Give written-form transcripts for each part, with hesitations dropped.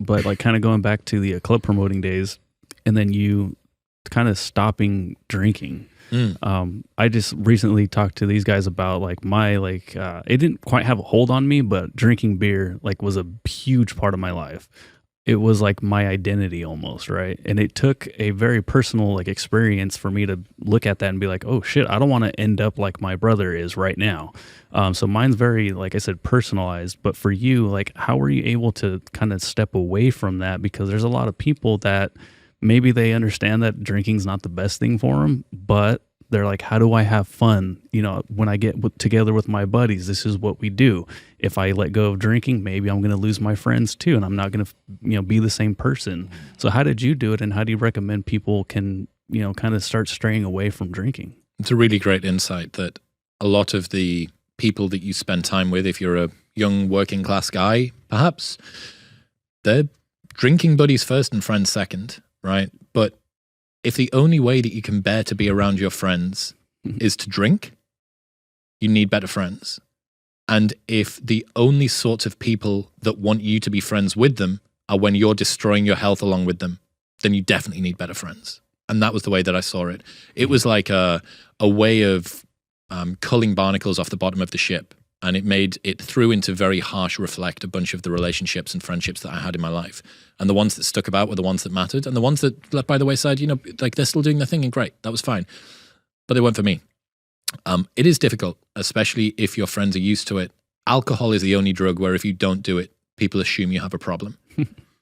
but like kind of going back to the club promoting days, and then you kind of stopping drinking. I just recently talked to these guys about like it didn't quite have a hold on me, but drinking beer like was a huge part of my life. It was like my identity almost, right? And it took a very personal like experience for me to look at that and be like, oh shit, I don't want to end up like my brother is right now. So mine's very, like I said, personalized. But for you, like, how were you able to kind of step away from that? Because there's a lot of people that maybe they understand that drinking's not the best thing for them, but they're like, how do I have fun? You know, when I get together with my buddies, this is what we do. If I let go of drinking, maybe I'm going to lose my friends too, and I'm not going to, be the same person. So how did you do it, and how do you recommend people can, kind of start straying away from drinking? It's a really great insight that a lot of the people that you spend time with, if you're a young working class guy, perhaps, they're drinking buddies first and friends second, right? But if the only way that you can bear to be around your friends is to drink, you need better friends. And if the only sorts of people that want you to be friends with them are when you're destroying your health along with them, then you definitely need better friends. And that was the way that I saw it. It was like a way of culling barnacles off the bottom of the ship. And it threw into very harsh reflect a bunch of the relationships and friendships that I had in my life. And the ones that stuck about were the ones that mattered. And the ones that left by the wayside, like they're still doing their thing and great. That was fine. But they weren't for me. It is difficult, especially if your friends are used to it. Alcohol is the only drug where if you don't do it, people assume you have a problem.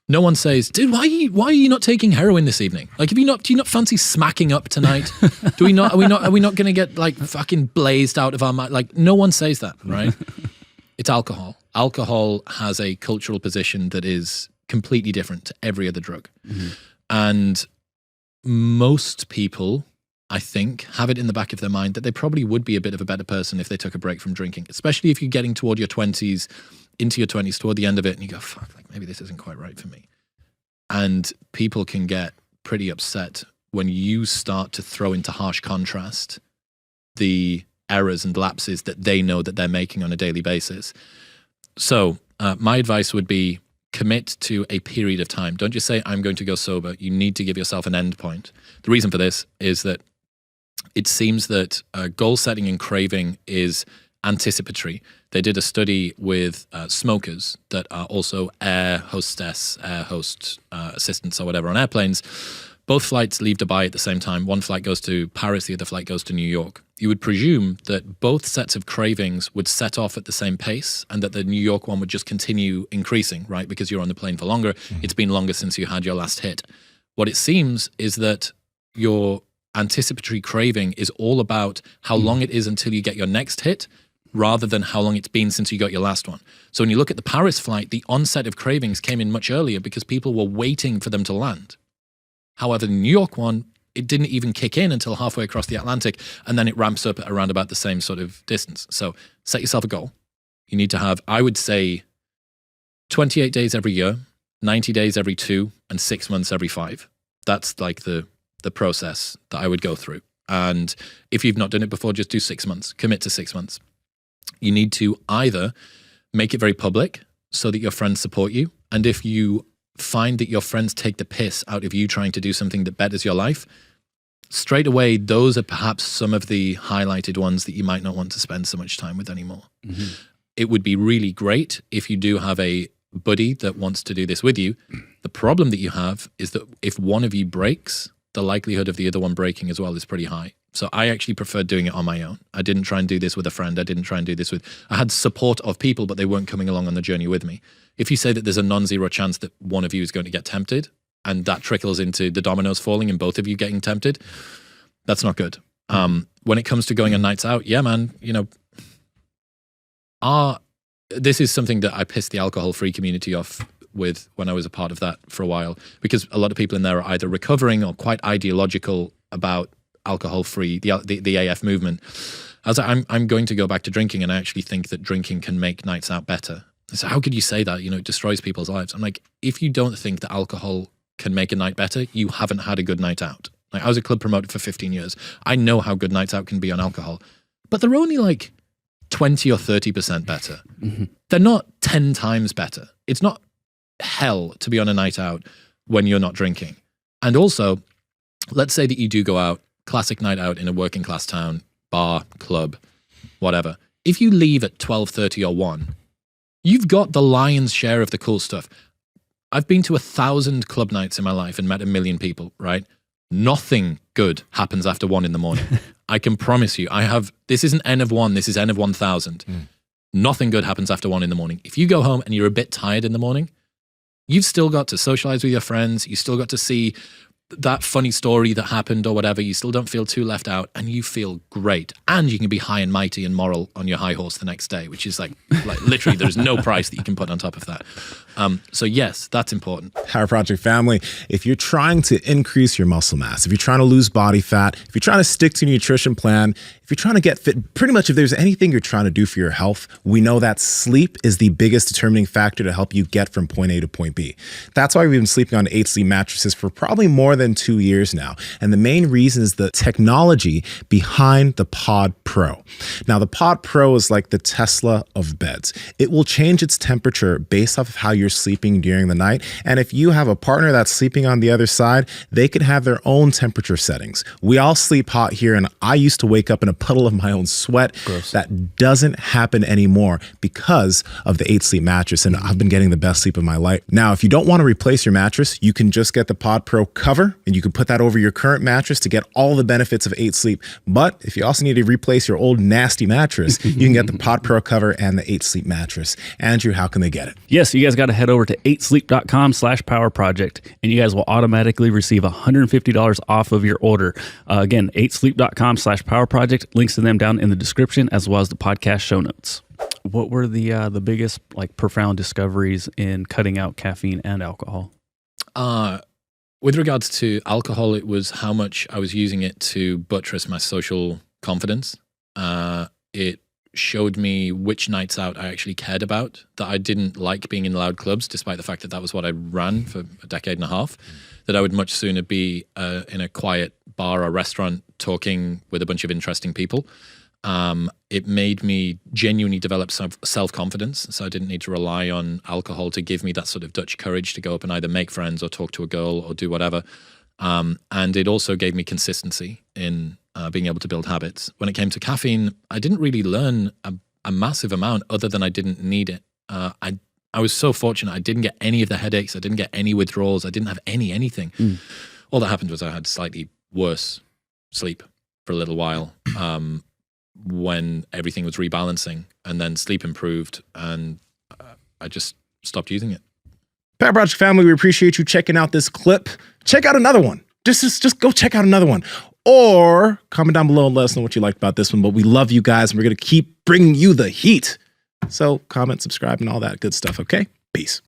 No one says, dude, why are you not taking heroin this evening? Like, do you not fancy smacking up tonight? Are we not going to get like fucking blazed out of our mind? Like, no one says that, right? It's alcohol. Alcohol has a cultural position that is completely different to every other drug. Mm-hmm. And most people, I think, have it in the back of their mind that they probably would be a bit of a better person if they took a break from drinking, especially if you're getting toward your 20s, into your 20s, toward the end of it, and you go, fuck, like maybe this isn't quite right for me. And people can get pretty upset when you start to throw into harsh contrast the errors and lapses that they know that they're making on a daily basis. So my advice would be commit to a period of time. Don't just say, I'm going to go sober. You need to give yourself an end point. The reason for this is that it seems that goal setting and craving is anticipatory. They did a study with smokers that are also air host assistants or whatever on airplanes. Both flights leave Dubai at the same time. One flight goes to Paris, the other flight goes to New York. You would presume that both sets of cravings would set off at the same pace and that the New York one would just continue increasing, right? Because you're on the plane for longer. Mm-hmm. It's been longer since you had your last hit. What it seems is that your anticipatory craving is all about how long it is until you get your next hit, rather than how long it's been since you got your last one. So when you look at the Paris flight, the onset of cravings came in much earlier because people were waiting for them to land. However, the New York one, it didn't even kick in until halfway across the Atlantic, and then it ramps up at around about the same sort of distance. So set yourself a goal. You need to have, I would say, 28 days every year, 90 days every 2, and 6 months every 5. That's like the process that I would go through. And if you've not done it before, just do 6 months. Commit to 6 months. You need to either make it very public so that your friends support you. And if you find that your friends take the piss out of you trying to do something that betters your life, straight away, those are perhaps some of the highlighted ones that you might not want to spend so much time with anymore. Mm-hmm. It would be really great if you do have a buddy that wants to do this with you. The problem that you have is that if one of you breaks, the likelihood of the other one breaking as well is pretty high. So I actually preferred doing it on my own. I didn't try and do this with a friend. I had support of people, but they weren't coming along on the journey with me. If you say that there's a non-zero chance that one of you is going to get tempted, and that trickles into the dominoes falling and both of you getting tempted, that's not good. When it comes to going on nights out, yeah, man, this is something that I pissed the alcohol-free community off with when I was a part of that for a while, because a lot of people in there are either recovering or quite ideological about alcohol-free, the AF movement. I was like, I'm going to go back to drinking, and I actually think that drinking can make nights out better. So how could you say that? It destroys people's lives. I'm like, if you don't think that alcohol can make a night better, you haven't had a good night out. Like, I was a club promoter for 15 years. I know how good nights out can be on alcohol, but they're only like 20 or 30% better. Mm-hmm. They're not 10 times better. It's not hell to be on a night out when you're not drinking. And also, let's say that you do go out, classic night out in a working class town, bar, club, whatever. If you leave at 12:30 or 1, you've got the lion's share of the cool stuff. I've been to 1,000 club nights in my life and met 1 million people, right? Nothing good happens after 1 in the morning. I can promise you, this isn't N of 1, this is N of 1,000. Nothing good happens after 1 in the morning. If you go home and you're a bit tired in the morning, you've still got to socialize with your friends. You still got to see that funny story that happened or whatever. You still don't feel too left out, and you feel great. And you can be high and mighty and moral on your high horse the next day, which is like literally there's no price that you can put on top of that. So yes, that's important. Power Project family, if you're trying to increase your muscle mass, if you're trying to lose body fat, if you're trying to stick to your nutrition plan, if you're trying to get fit, pretty much if there's anything you're trying to do for your health, we know that sleep is the biggest determining factor to help you get from point A to point B. That's why we've been sleeping on 8 Sleep mattresses for probably more than 2 years now. And the main reason is the technology behind the Pod Pro. Now, the Pod Pro is like the Tesla of beds. It will change its temperature based off of how you're sleeping during the night. And if you have a partner that's sleeping on the other side, they can have their own temperature settings. We all sleep hot here, and I used to wake up in a puddle of my own sweat. Gross. That doesn't happen anymore because of the 8 Sleep mattress, and I've been getting the best sleep of my life. Now, if you don't want to replace your mattress, you can just get the Pod Pro cover, and you can put that over your current mattress to get all the benefits of 8 Sleep. But if you also need to replace your old nasty mattress, you can get the Pod Pro cover and the 8 Sleep mattress. Andrew, how can they get it? Yes, you guys got to head over to 8sleep.com/powerproject, and you guys will automatically receive $150 off of your order. Again, 8sleep.com/powerproject. Links to them down in the description, as well as the podcast show notes. What were the biggest profound discoveries in cutting out caffeine and alcohol? With regards to alcohol, it was how much I was using it to buttress my social confidence. It showed me which nights out I actually cared about, that I didn't like being in loud clubs, despite the fact that that was what I ran for a decade and a half, that I would much sooner be in a quiet bar or restaurant talking with a bunch of interesting people. It made me genuinely develop some self-confidence, so I didn't need to rely on alcohol to give me that sort of Dutch courage to go up and either make friends or talk to a girl or do whatever. And it also gave me consistency in being able to build habits. When it came to caffeine, I didn't really learn a massive amount other than I didn't need it. I was so fortunate. I didn't get any of the headaches. I didn't get any withdrawals. I didn't have anything. All that happened was I had slightly worse sleep for a little while when everything was rebalancing, and then sleep improved, and I just stopped using it. Power Project family, we appreciate you checking out this clip. Check out another one. Just go check out another one. Or comment down below and let us know what you liked about this one. But we love you guys, and we're going to keep bringing you the heat. So comment, subscribe, and all that good stuff, okay? Peace.